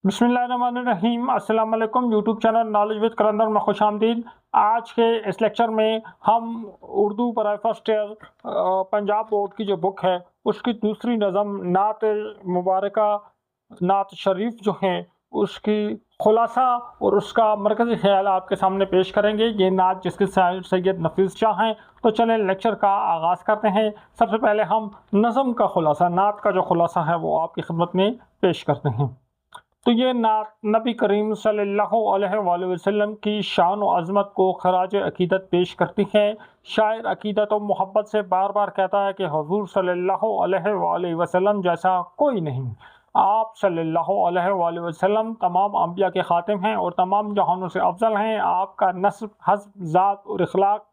बिस्मिल्लाहिर्रहमानिर्रहीम। अस्सलाम वालेकुम। यूट्यूब चैनल नॉलेज विद कलंदर में खुश आमदीद। आज के इस लेक्चर में हम उर्दू बराए फर्स्ट ईयर पंजाब बोर्ड की जो बुक है उसकी दूसरी नज़म नात मुबारका नात शरीफ जो है उसकी खुलासा और उसका मरकज़ी ख्याल आपके सामने पेश करेंगे। ये नात जिसके शायर सैयद नफीस शाह हैं। तो चलें लेक्चर का आगाज़ करते हैं। सबसे पहले हम नज़म का खुलासा, नात का जो खुलासा है वो आपकी खिदमत में पेश करते हैं। तो ये नात नबी करीम सल्लल्लाहु अलैहि वसल्लम की शान और अज़मत को खराज अकीदत पेश करती है। शायर अकीदत और मोहब्बत से बार बार कहता है कि हुज़ूर सल्लल्लाहु अलैहि वसल्लम जैसा कोई नहीं। आप सल्लल्लाहु अलैहि वसल्लम तमाम अंबिया के ख़ातिम हैं और तमाम जहानों से अफजल हैं। आपका नस्ब, हस्ब, ज़ात और इखलाक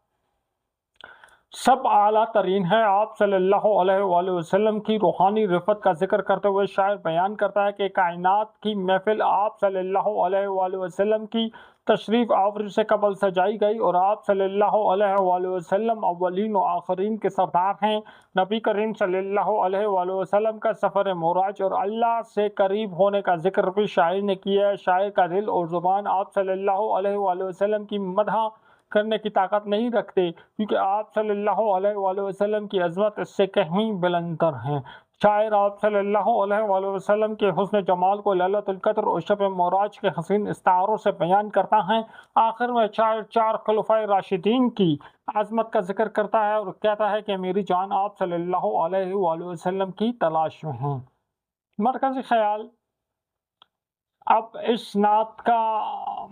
सब आला तरीन है। आप सल्लल्लाहु अलैहि वसल्लम की रूहानी रिफ़त का जिक्र करते हुए शायर बयान करता है कि कायनात की महफिल आप सल्लल्लाहु अलैहि वसल्लम की तशरीफ़ आवरी से कबल सजाई गई और आप सल्लल्लाहु अलैहि वसल्लम अव्वलीन और आखरीन के सरदार हैं। नबी करीम सल्लल्लाहु अलैहि वसल्लम का सफ़र मोराज और अल्लाह से करीब होने का जिक्र भी शायर ने किया है। शायर का दिल और ज़ुबान आप सल्लल्लाहु अलैहि वसल्लम की मदह करने की ताकत नहीं रखते, क्योंकि आप सल्लल्लाहु अलैहि वसल्लम की अज़मत इससे कहीं बुलंदतर है। शायर आप सल्लल्लाहु अलैहि वसल्लम के हुस्न जमाल को लैलतुल क़द्र और शब मोराज के हसीन इस्तारों से बयान करता है। आखिर में शायर चार खुलफ़ाए राशिदीन की अज़मत का जिक्र करता है और कहता है कि मेरी जान आप सल्लल्लाहु अलैहि वसल्लम की तलाश में है। मरकज़ी ख़याल। अब इस नात का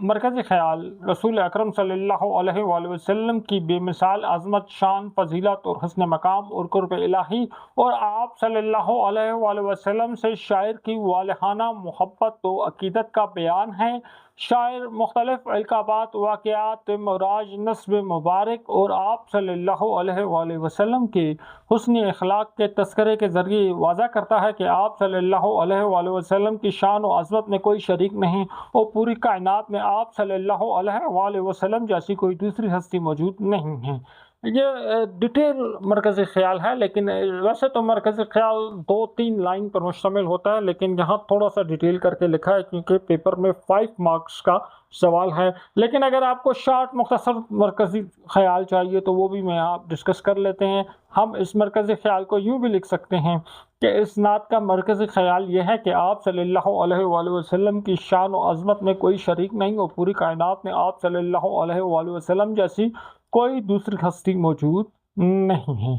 मरकज़ी ख़याल रसूल अकरम सल्लल्लाहु अलैहि वसल्लम की बेमिसाल अज़मत, शान, फ़ज़ीलत और हुस्न मकाम और क़ुर्ब इलाही और आप सल्लल्लाहु अलैहि वसल्लम से शायर की वालिहाना मोहब्बत तो अक़ीदत का बयान है। शायर मुख्तलिफ़ इल्क़ाबात, वाक़ियात, मराज, नस्ब मुबारक और आप सल्लल्लाहु अलैहि वसल्लम के हुस्न अख़लाक़ के तज़किरे के ज़रिए वाज़ा करता है कि आप सल्लल्लाहु अलैहि वसल्लम की शान और अज़मत में कोई शरीक नहीं और पूरी कायनात में आप सल्लल्लाहु अलैहि वसल्लम जैसी कोई दूसरी हस्ती मौजूद नहीं है। ये डिटेल मरकज़ी ख़याल है, लेकिन वैसे तो मरकज़ी ख़याल 2-3 लाइन पर मुश्तमिल होता है, लेकिन यहाँ थोड़ा सा डिटेल करके लिखा है क्योंकि पेपर में 5 मार्क्स का सवाल है। लेकिन अगर आपको शॉर्ट मुख्तसर मरकज़ी ख़याल चाहिए तो वो भी मैं आप डिस्कस कर लेते हैं। हम इस मरकज़ी ख़याल को यूँ भी लिख सकते हैं कि इस नात का मरकज़ी ख़याल ये है कि आप सल्लल्लाहु अलैहि वसल्लम की शान और अज़मत में कोई शरीक नहीं और पूरी कायनात में आप सल्लल्लाहु अलैहि वसल्लम जैसी कोई दूसरी हस्ती मौजूद नहीं है।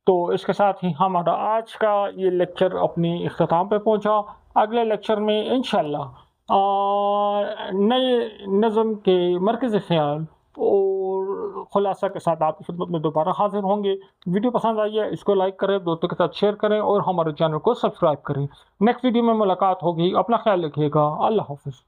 तो इसके साथ ही हमारा आज का ये लेक्चर अपनी इख्तिताम पे पहुंचा। अगले लेक्चर में इंशाअल्लाह नए नज़म के मरकज़ी ख़याल और खुलासा के साथ आपकी खिदमत में दोबारा हाजिर होंगे। वीडियो पसंद आई है इसको लाइक करें, दोस्तों के साथ शेयर करें और हमारे चैनल को सब्सक्राइब करें। नेक्स्ट वीडियो में मुलाकात होगी। अपना ख्याल रखिएगा। अल्लाह हाफ़िज़।